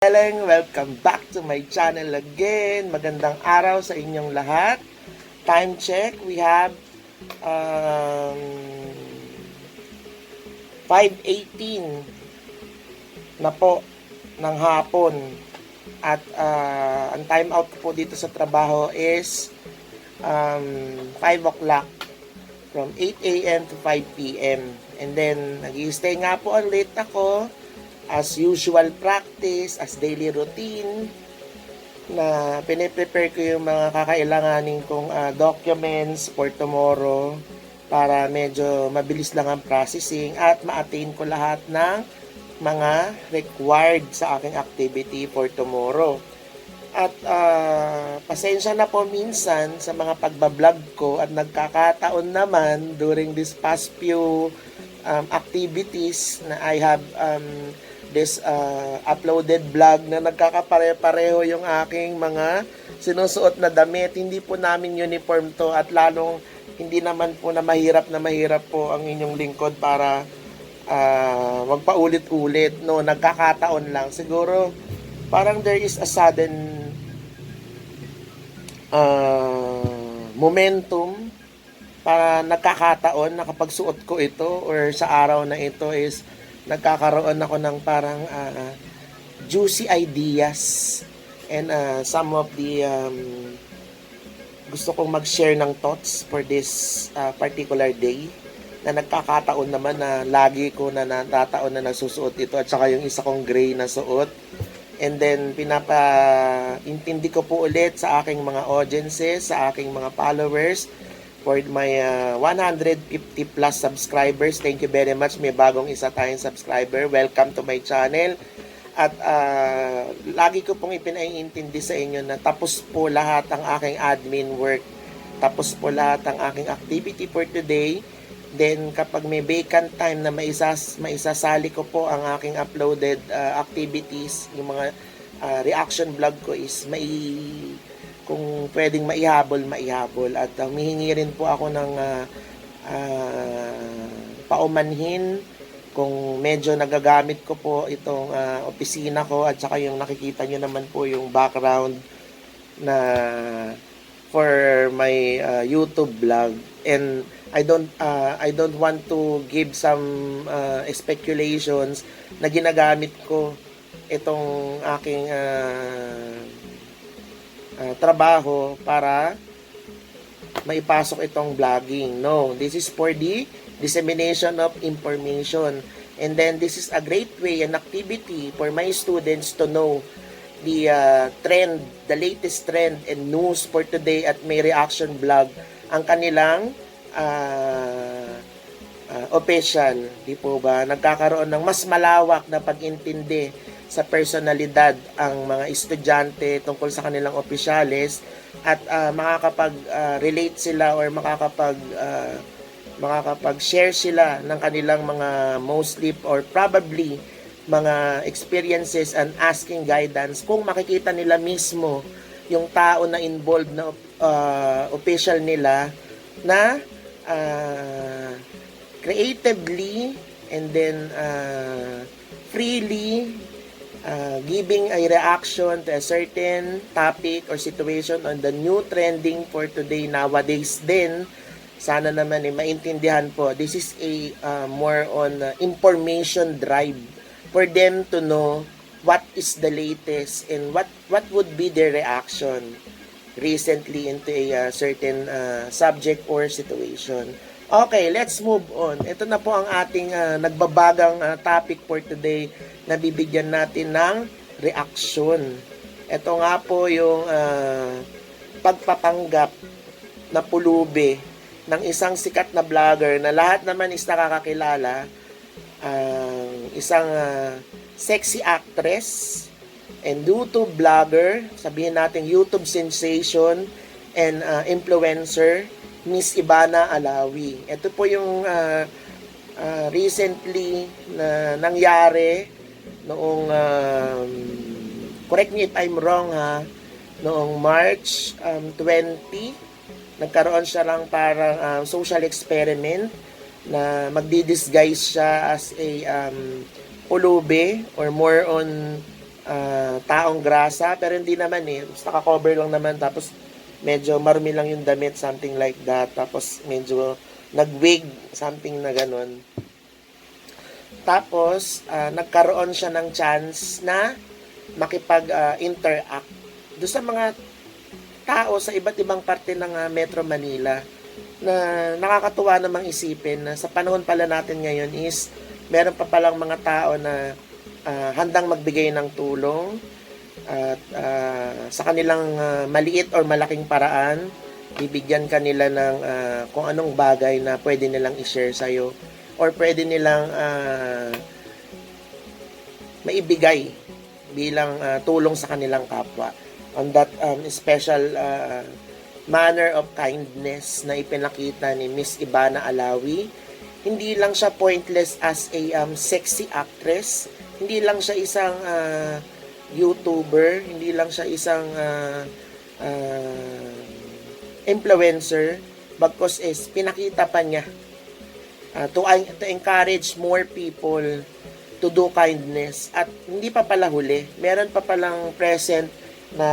Welcome back to my channel again. Magandang araw sa inyong lahat. Time check, we have um, 5:18 na po ng hapon. At ang time out po dito sa trabaho is 5 o'clock from 8 a.m. to 5 p.m. And then, nag-i-stay nga po ulit ako as usual practice, as daily routine, na piniprepare ko yung mga kakailanganin kong documents for tomorrow para medyo mabilis lang ang processing at ma-attain ko lahat ng mga required sa aking activity for tomorrow. At pasensya na po minsan sa mga pagbablog ko at nagkakataon naman during this past few activities na I have this uploaded vlog na nagkakapare-pareho yung aking mga sinusuot na damit. Hindi po namin uniform to at lalong hindi naman po na mahirap po ang inyong lingkod para magpaulit-ulit. No, nagkakataon lang. Siguro parang there is a sudden momentum para nagkakataon na kapag suot ko ito or sa araw na ito is nagkakaroon ako ng parang juicy ideas and some of the gusto kong mag-share ng thoughts for this particular day na nagkakataon naman na lagi ko na natataon na nagsusuot ito at saka yung isa kong gray na suot. And then pinapa-intindi ko po ulit sa aking mga audiences, sa aking mga followers, for my 150 plus subscribers. Thank you very much. May bagong isa tayong subscriber. Welcome to my channel. At lagi ko pong ipinaiintindi sa inyo na tapos po lahat ang aking admin work. Tapos po lahat ang aking activity for today. Then kapag may vacant time na maisasali ko po ang aking uploaded activities, yung mga reaction vlog ko is kung pwedeng maihabol. At humihingi rin po ako ng paumanhin kung medyo nagagamit ko po itong opisina ko at saka yung nakikita nyo naman po yung background na for my YouTube vlog. And I don't want to give some speculations na ginagamit ko itong aking trabaho para maipasok itong vlogging. No, this is for the dissemination of information. And then this is a great way, an activity for my students to know the trend, the latest trend and news for today at may reaction vlog ang kanilang official. Di po ba? Nagkakaroon ng mas malawak na pag-intindi sa personalidad ang mga estudyante tungkol sa kanilang opisyales at makakapag-relate sila or makakapag-share sila ng kanilang mga mostly or probably mga experiences and asking guidance kung makikita nila mismo yung tao na involved na official nila na creatively and then freely giving a reaction to a certain topic or situation on the new trending for today nowadays din. Sana naman maintindihan po. This is a more on information drive for them to know what is the latest and what would be their reaction recently into a certain subject or situation. Okay, let's move on. Ito na po ang ating nagbabagang topic for today na bibigyan natin ng reaction. Ito nga po yung pagpapanggap na pulubi ng isang sikat na vlogger na lahat naman is nakakakilala. Isang sexy actress and YouTube vlogger, sabihin natin YouTube sensation and influencer, Miss Ivana Alawi. Ito po yung recently na nangyari noong correct me if I'm wrong noong March 20 nagkaroon siya lang parang social experiment na magdi-disguise siya as a pulubi or more on taong grasa, pero hindi naman eh. Basta naka-cover lang naman, tapos medyo marumi lang yung damit, something like that. Tapos medyo nag-wig, something na ganun. Tapos, nagkaroon siya ng chance na makipag-interact doon sa mga tao sa iba't ibang parte ng Metro Manila, na nakakatuwa namang isipin na sa panahon pala natin ngayon is meron pa palang mga tao na handang magbigay ng tulong at sa kanilang maliit or malaking paraan, bibigyan kanila ng kung anong bagay na pwede nilang i-share sa'yo or pwede nilang maibigay bilang tulong sa kanilang kapwa. On that special manner of kindness na ipinakita ni Miss Ivana Alawi, hindi lang siya pointless as a sexy actress, hindi lang siya isang YouTuber, hindi lang siya isang influencer, bagkus is pinakita pa niya to encourage more people to do kindness. At hindi pa pala huli, meron pa palang present na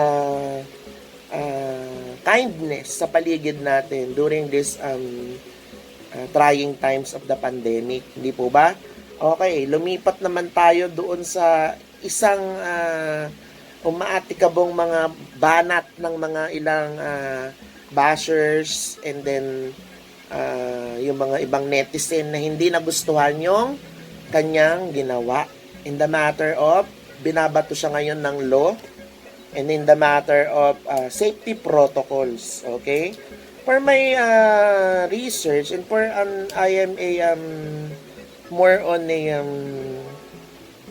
kindness sa paligid natin during this trying times of the pandemic, hindi po ba? Okay, lumipat naman tayo doon sa isang umaatikabong mga banat ng mga ilang bashers, and then yung mga ibang netizen na hindi nagustuhan yung kanyang ginawa in the matter of binabato siya ngayon ng law, and in the matter of safety protocols. Okay, for my research, and for I am a more on a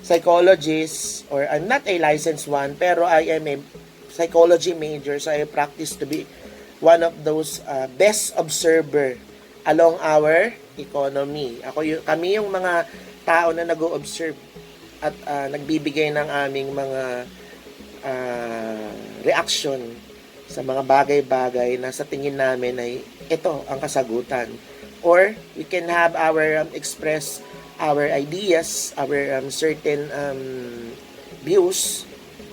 psychologist, or I'm not a licensed one, pero I am a psychology major, so I practice to be one of those best observer along our economy. Kami yung mga tao na nag-o-observe at nagbibigay ng aming mga reaction sa mga bagay-bagay na sa tingin namin ay ito ang kasagutan. Or we can have our express our ideas, our certain views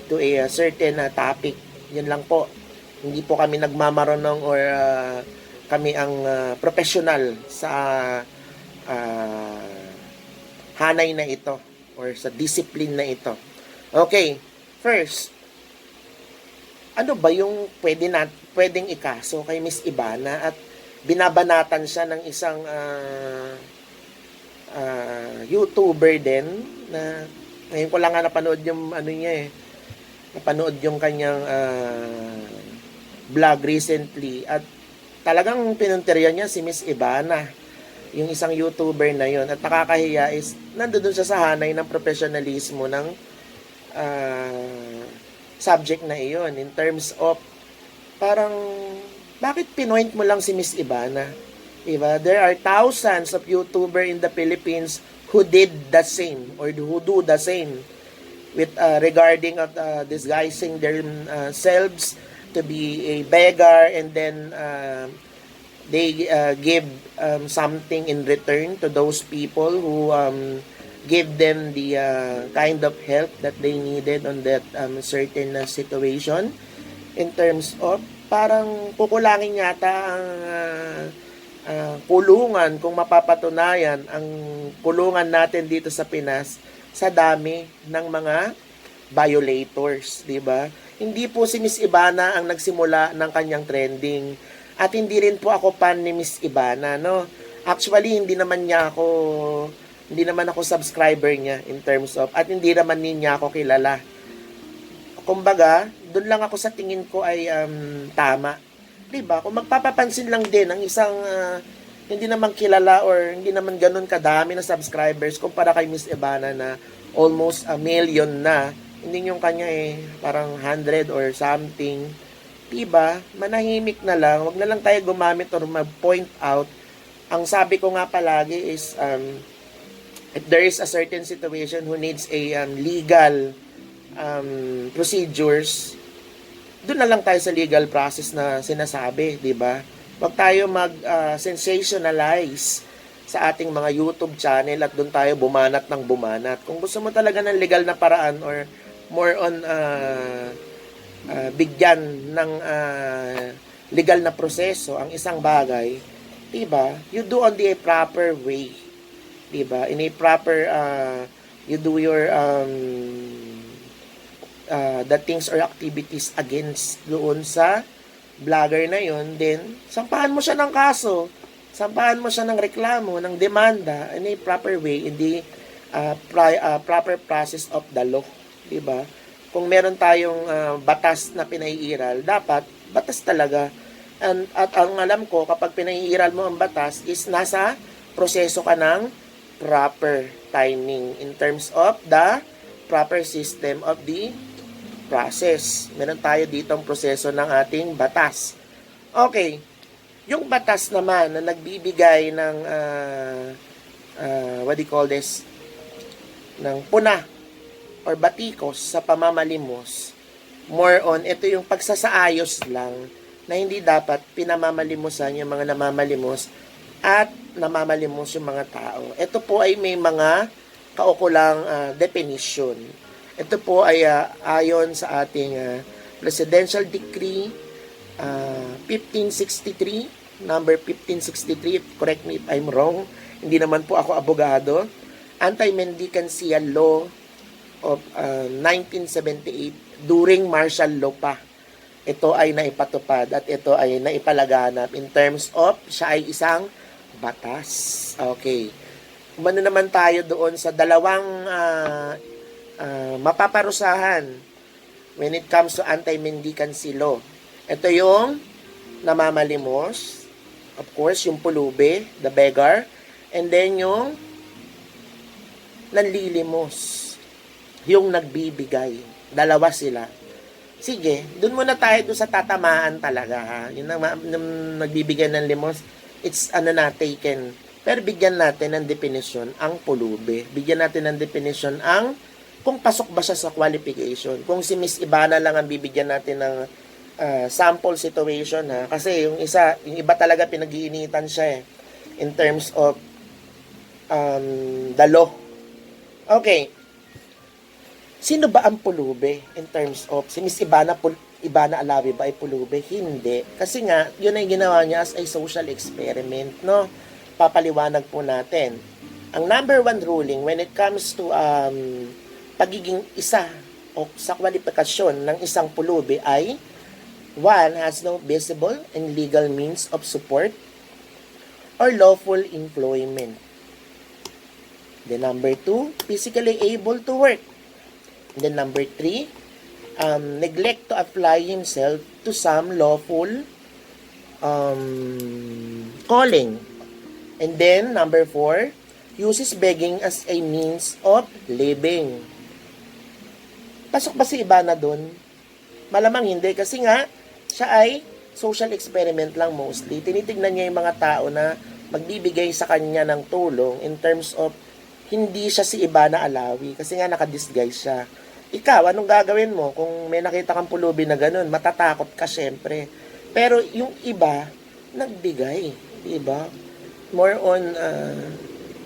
to a certain topic. Yan lang po. Hindi po kami nagmamaronong or kami ang professional sa hanay na ito or sa discipline na ito. Okay, first, ano ba yung pwedeng ikaso kay Miss Ivana at binabanatan siya ng isang YouTuber din na ngayon ko lang nga napanood yung ano niya napanood yung kanyang vlog recently, at talagang pinunterian niya si Miss Ivana, yung isang YouTuber na yon. At nakakahiya is nandoon siya sa hanay ng professionalismo ng subject na iyon, in terms of parang bakit pinoint mo lang si Miss Ivana, diba? There are thousands of YouTuber in the Philippines who did the same or who do the same with regarding of disguising their selves to be a beggar, and then they give something in return to those people who give them the kind of help that they needed on that certain situation, in terms of parang kukulangin yata ang kulungan kung mapapatunayan ang kulungan natin dito sa Pinas sa dami ng mga violators, di ba? Hindi po si Miss Ivana ang nagsimula ng kanyang trending, at hindi rin po ako fan ni Miss Ivana, no? Actually, hindi naman ako subscriber niya in terms of, at hindi naman niya ako kilala. Kumbaga, doon lang ako sa tingin ko ay tama. 'Di ba? Kung magpapapansin lang din ang isang hindi naman kilala or hindi naman ganun kadami na subscribers kumpara kay Miss Ivana na almost 1 million na, hindi yung kanya parang 100 or something. 'Di ba? Manahimik na lang, wag na lang tayo gumamit or mag-point out. Ang sabi ko nga palagi is if there is a certain situation who needs a legal procedures, doon na lang tayo sa legal process na sinasabi, di ba? Wag tayo sensationalize sa ating mga YouTube channel at doon tayo bumanat ng bumanat. Kung gusto mo talaga ng legal na paraan or more on bigyan ng legal na proseso ang isang bagay, 'di ba? You do on the proper way, 'di ba? In a proper you do your the things or activities against doon sa vlogger na yon, then sampahan mo siya ng kaso, sampahan mo siya ng reklamo, ng demanda in a proper way, in the proper process of the law, 'di ba? Kung meron tayong batas na pinaiiral, dapat batas talaga. At ang alam ko, kapag pinaiiral mo ang batas, is nasa proseso ka ng proper timing in terms of the proper system of the process. Meron tayo dito ang proseso ng ating batas. Okay, yung batas naman na nagbibigay ng what do you call this? Ng puna or batikos sa pamamalimos, more on, ito yung pagsasaayos lang na hindi dapat pinamamalimusan yung mga namamalimos at namamalimos yung mga tao. Ito po ay may mga kaukulang definition. Ito po ay ayon sa ating Presidential Decree 1563, number 1563, correct me if I'm wrong, hindi naman po ako abogado, Anti-Mendicancy Law of 1978, during martial law pa. Ito ay naipatupad at ito ay naipalaganap in terms of siya ay isang batas. Okay. Umano naman tayo doon sa dalawang mapaparusahan when it comes to anti-mendicancy law. Ito yung namamalimos, of course, yung pulubi, the beggar, and then yung nanlilimos, yung nagbibigay. Dalawa sila. Sige, dun muna tayo doon sa tatamaan talaga, ha. Yung nagbibigay ng limos, it's taken. Pero bigyan natin ng definition ang pulubi. Bigyan natin ng definition ang kung pasok ba siya sa qualification. Kung si Miss Ibana lang ang bibigyan natin ng sample situation, ha. Kasi yung iba talaga pinag-iinitan siya in terms of the law. Okay. Sino ba ang pulubi in terms of, si Miss Ibana Alawi ba ay pulubi? Hindi. Kasi nga, yun ay ginawa niya as a social experiment, no? Papaliwanag po natin. Ang number one ruling when it comes to pagiging isa o sa kwalifikasyon ng isang pulubi ay, one, has no visible and legal means of support or lawful employment. Then number two, physically able to work. Then number 3, neglect to apply himself to some lawful calling. And then number 4, uses begging as a means of living. Pasok ba si Ibana doon? Malamang hindi kasi nga siya ay social experiment lang mostly. Tinitignan niya yung mga tao na magbibigay sa kanya ng tulong in terms of hindi siya si Ibana Alawi kasi nga nakadisguise siya. Ikaw, anong gagawin mo kung may nakita kang pulubi na ganun? Matatakot ka syempre. Pero yung iba, nagbigay. Diba? More on,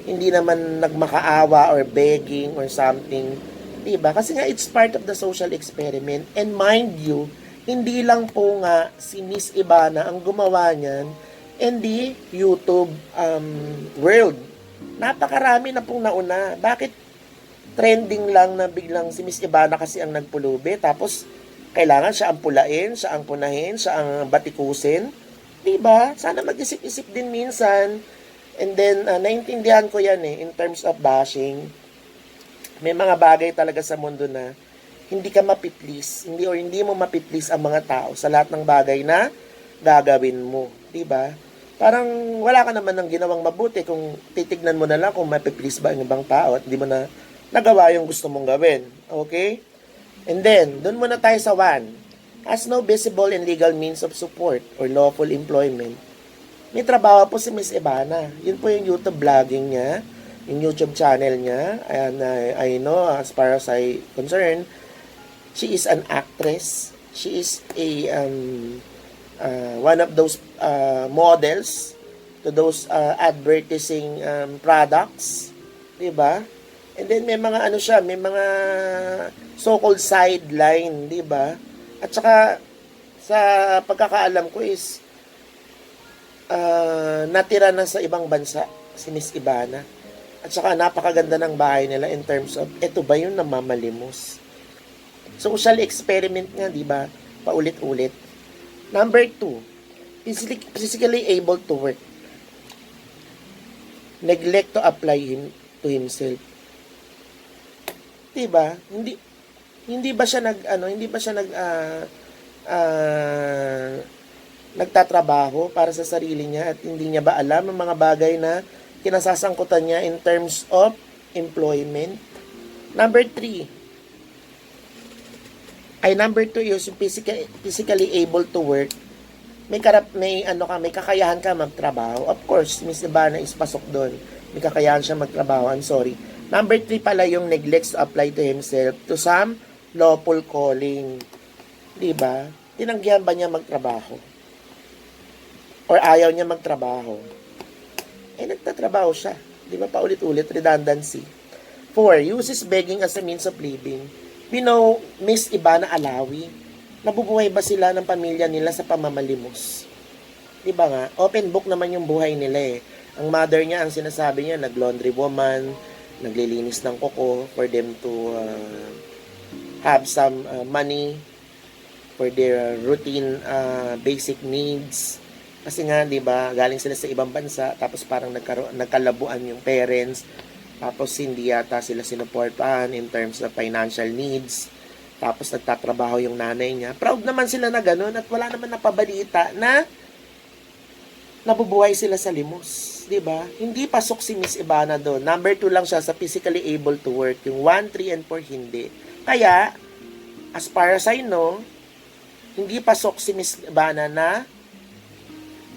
hindi naman nagmakaawa or begging or something. Diba? Kasi nga, it's part of the social experiment. And mind you, hindi lang po nga si Miss Ibana ang gumawa niyan in the YouTube world. Napakarami na pong nauna. Bakit trending lang na biglang si Miss Ibana kasi ang nagpulubi, tapos kailangan siya ang pulain, siya ang punahin, siya ang batikusin? Diba? Sana mag-isip-isip din minsan. And then, naintindihan ko yan in terms of bashing. May mga bagay talaga sa mundo na hindi ka mapiplease, hindi mo mapiplease ang mga tao sa lahat ng bagay na gagawin mo. Diba? Parang wala ka naman ng ginawang mabuti kung titignan mo na lang kung mapiplease ba ang ibang tao at hindi mo na nagawa yung gusto mong gawin. Okay? And then, dun muna tayo sa 1. Has no visible and legal means of support or lawful employment. May trabaho po si Miss Ibana. Yun po yung YouTube vlogging niya, yung YouTube channel niya. And I know, as far as I concerned, she is an actress. She is a one of those models to those advertising products. Diba? And then may mga ano siya, may mga so-called sideline, di ba? At saka sa pagkakaalam ko is natira na sa ibang bansa si Miss Ivana. At saka napakaganda ng bahay nila in terms of eto ba yung namamalimos. Social experiment nga, di ba? Paulit-ulit. Number 2, physically able to work. Neglect to apply to himself. Diba? Hindi ba siya nagtatrabaho para sa sarili niya at hindi niya ba alam ang mga bagay na kinasasangkutan niya in terms of employment? Number 2 is physically able to work. May kakayahan ka magtrabaho. Of course, Miss Ivana is pasok doon. May kakayahan siya magtrabaho. I'm sorry. Number 3 pala yung neglects to apply to himself to some lawful calling. Diba? Tinanggihan ba niya magtrabaho? Or ayaw niya magtrabaho? Nagtatrabaho siya. Diba? Paulit-ulit. Redundancy. 4, uses begging as a means of living. We know, Miss Ivana Alawi, nabubuhay ba sila ng pamilya nila sa pamamalimos? Diba nga? Open book naman yung buhay nila eh. Ang mother niya, ang sinasabi niya, nag-laundry woman, naglilinis ng kuko for them to have some money for their routine basic needs. Kasi nga, 'di ba, galing sila sa ibang bansa tapos parang nagkalabuan yung parents. Tapos hindi yata sila sinuportahan in terms of financial needs. Tapos nagtatrabaho yung nanay niya. Proud naman sila na gano'n at wala naman napabalita na nabubuhay sila sa limos. Diba? Hindi pasok si Miss Ivana doon. Number 2 lang siya sa physically able to work. Yung 1, 3, and 4 hindi. Kaya, as far as I know, hindi pasok si Miss Ivana na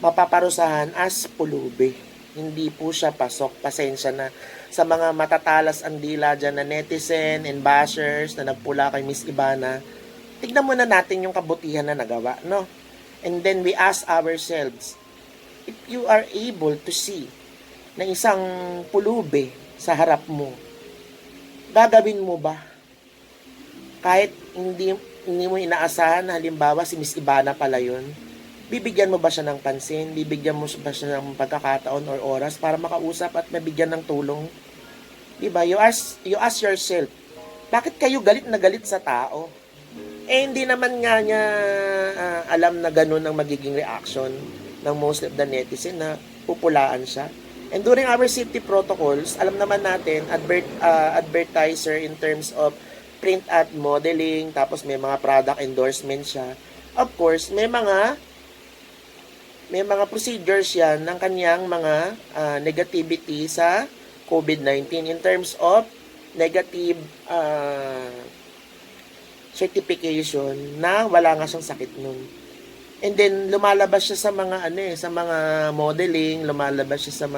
mapaparusahan as pulubi. Hindi po siya pasok. Pasensya na sa mga matatalas ang dila dyan na netizen and bashers na nagpula kay Miss Ivana. Tignan muna natin yung kabutihan na nagawa, no? And then we ask ourselves, if you are able to see na isang pulubi sa harap mo, gagawin mo ba? Kahit hindi mo inaasahan na halimbawa si Miss Ivana pala yun, bibigyan mo ba siya ng pansin? Bibigyan mo ba siya ng pagkakataon or oras para makausap at mabigyan ng tulong? Diba? You ask yourself, bakit kayo galit na galit sa tao? Hindi naman nga niya alam na ganun ang magiging reaction ng most of the netizen na pupulaan siya. And during our safety protocols, alam naman natin, advertiser in terms of print ad modeling, tapos may mga product endorsement siya. Of course, may mga procedures yan ng kanyang mga negativity sa COVID-19 in terms of negative certification na wala nga siyang sakit nun. And then lumalabas siya sa mga sa mga modeling, lumalabas siya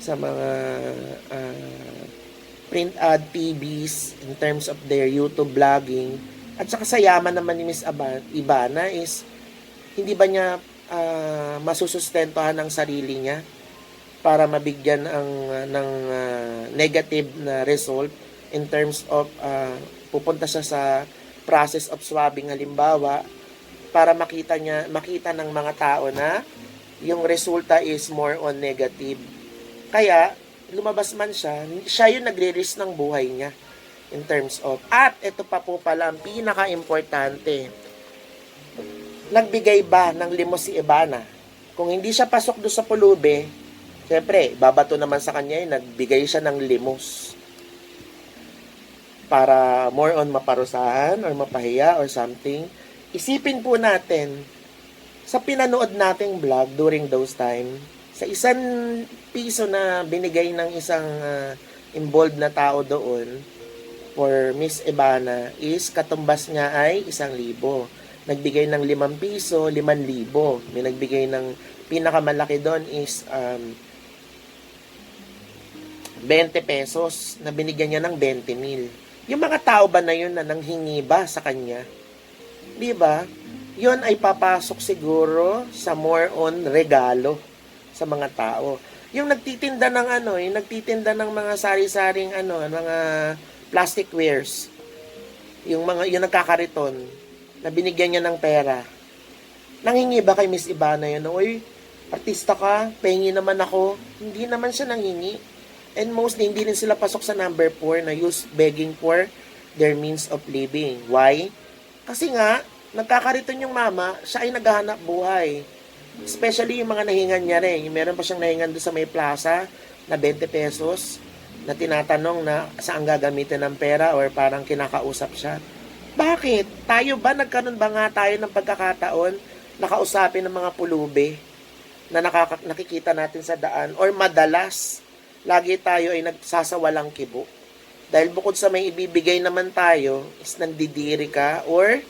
sa mga print ad TVs in terms of their YouTube vlogging. At saka sa yaman naman ni Miss Ivana is hindi ba niya masusustentohan ang sarili niya para mabigyan ng negative na result in terms of pupunta siya sa process of swabbing halimbawa para makita ng mga tao na yung resulta is more on negative. Kaya, lumabas man siya yung nagre-risk ng buhay niya in terms of, at ito pa po pala ang pinaka-importante, nagbigay ba ng limos si Ivana? Kung hindi siya pasok doon sa pulubi, syempre, babato naman sa kanya nagbigay siya ng limos para more on maparusahan or mapahiya or something. Isipin po natin, sa pinanood nating vlog during those time, sa ₱1 na binigay ng isang involved na tao doon for Miss Ivana is katumbas niya ay 1,000. Nagbigay ng ₱5, 5,000. May nagbigay ng pinakamalaki doon is 20 pesos na binigyan niya ng 20,000. Yung mga tao ba na yun na nanghingi ba sa kanya? Di ba? Yun ay papasok siguro sa more on regalo sa mga tao. Yung nagtitinda ng yung nagtitinda ng mga sari-saring mga plastic wares. Yung nagkakariton na binigyan niya ng pera. Nanghingi ba kay Miss Ivana yun? Uy, artista ka, pahingi naman ako. Hindi naman siya nanghingi. And mostly, hindi rin sila pasok sa number 4 na use begging for their means of living. Why? Kasi nga, nagkakariton yung mama, siya ay naghahanap buhay. Especially yung mga nahingan niya rin. Yung meron pa siyang nahingan doon sa may plaza na 20 pesos na tinatanong na saan gagamitin ng pera or parang kinakausap siya. Bakit? Tayo ba, nagkaroon ba nga tayo ng pagkakataon nakausapin ng mga pulubi na nakikita natin sa daan or madalas lagi tayo ay nagsasawalang kibo. Dahil bukod sa may ibibigay naman tayo is nandidiri ka or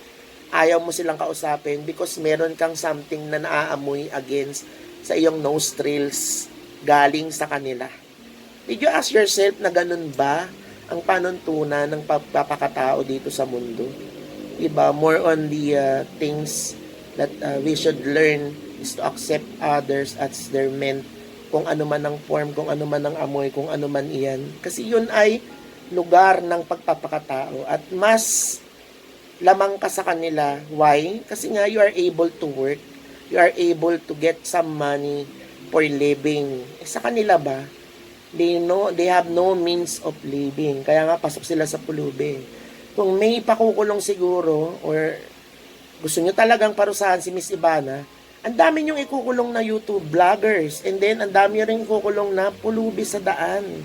ayaw mo silang kausapin because meron kang something na naaamoy against sa iyong nostrils galing sa kanila. Did you ask yourself na ganun ba ang panuntunan ng pagpapakatao dito sa mundo? Diba? More on the things that we should learn is to accept others as their meant, kung ano man ang form, kung ano man ang amoy, kung ano man iyan. Kasi yun ay lugar ng pagpapakatao at mas lamang ka sa kanila. Why? Kasi nga you are able to work, you are able to get some money for living. Sa kanila ba? They have no means of living. Kaya nga pasok sila sa pulubi. Kung may pakukulong siguro or gusto nyo talagang parusahan si Miss Ivana, ang dami nyong ikukulong na YouTube vloggers and then ang dami rin ikukulong na pulubi sa daan.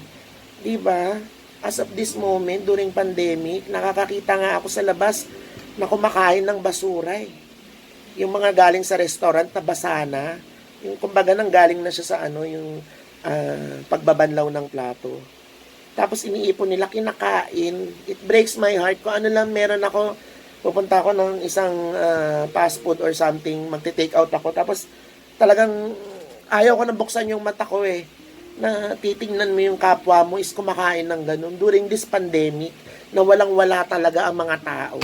Diba? As of this moment, during pandemic, nakakakita nga ako sa labas na kumakain ng basura eh. Yung mga galing sa restaurant na basa na, yung kumbaga nang galing na siya sa yung pagbabanlaw ng plato. Tapos iniipon nila, kinakain. It breaks my heart. Kung ano lang meron ako, pupunta ako ng isang fast food or something, magte-take out ako. Tapos talagang ayaw ko na buksan yung mata ko eh. Na titingnan mo yung kapwa mo is kumakain ng ganun. During this pandemic, na walang-wala talaga ang mga tao.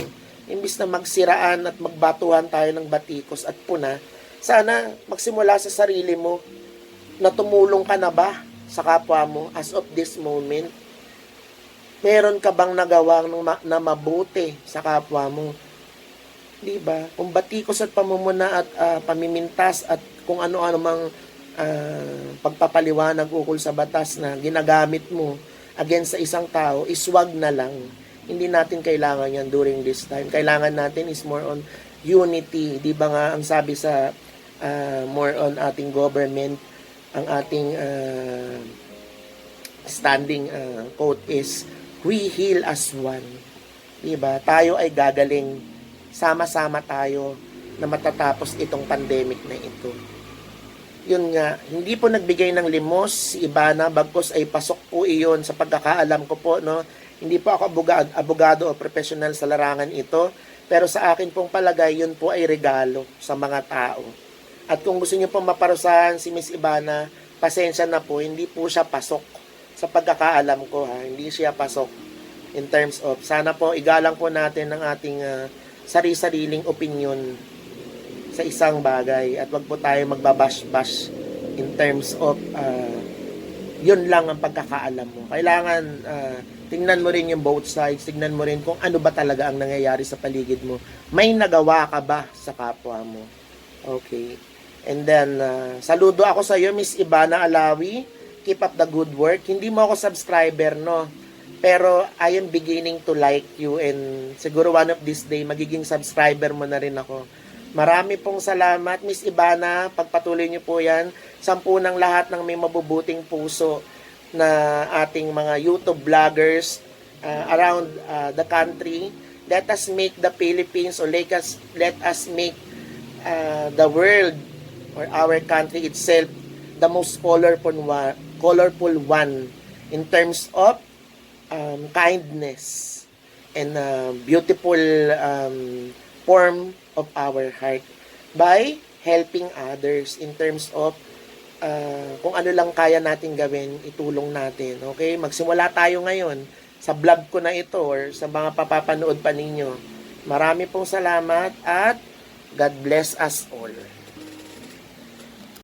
Imbis na magsiraan at magbatuhan tayo ng batikos at puna, sana magsimula sa sarili mo na tumulong ka na ba sa kapwa mo as of this moment? Meron ka bang nagawang na mabuti sa kapwa mo? Di ba? Kung batikos at pamumuna at pamimintas at kung ano-ano mang pagpapaliwanag ukol sa batas na ginagamit mo against sa isang tao, iswag na lang. Hindi natin kailangan yan during this time. Kailangan natin is more on unity. Di ba nga ang sabi sa more on ating government, ang ating standing quote is, we heal as one. Diba? Tayo ay gagaling. Sama-sama tayo na matatapos itong pandemic na ito. Yun nga, hindi po nagbigay ng limos si Ivana, bagkus ay pasok po iyon sa pagkakaalam ko po, no? Hindi po ako abogado o professional sa larangan ito, pero sa akin pong palagay, yun po ay regalo sa mga tao. At kung gusto niyo po maparusahan si Miss Ivana, pasensya na po, hindi po siya pasok sa pagkakaalam ko. Hindi siya pasok in terms of, sana po igalang po natin ang ating sari-sariling opinion sa isang bagay at wag po tayo magbabash-bash in terms of yun lang ang pagkakaalam mo. Kailangan tingnan mo rin yung both sides, tingnan mo rin kung ano ba talaga ang nangyayari sa paligid mo. May nagawa ka ba sa kapwa mo? Okay. And then, saludo ako sa iyo, Miss Ivana Alawi. Keep up the good work. Hindi mo ako subscriber, no? Pero I am beginning to like you and siguro one of this day, magiging subscriber mo na rin ako. Marami pong salamat, Miss Ivana. Pagpatuloy niyo po yan. Sampu ng lahat ng may mabubuting puso na ating mga YouTube vloggers around the country. Let us make the Philippines or let us make the world or our country itself the most colorful one in terms of kindness and beautiful form of our heart by helping others in terms of kung ano lang kaya natin gawin, itulong natin. Okay? Magsimula tayo ngayon sa vlog ko na ito or sa mga papapanood pa ninyo. Marami pong salamat at God bless us all.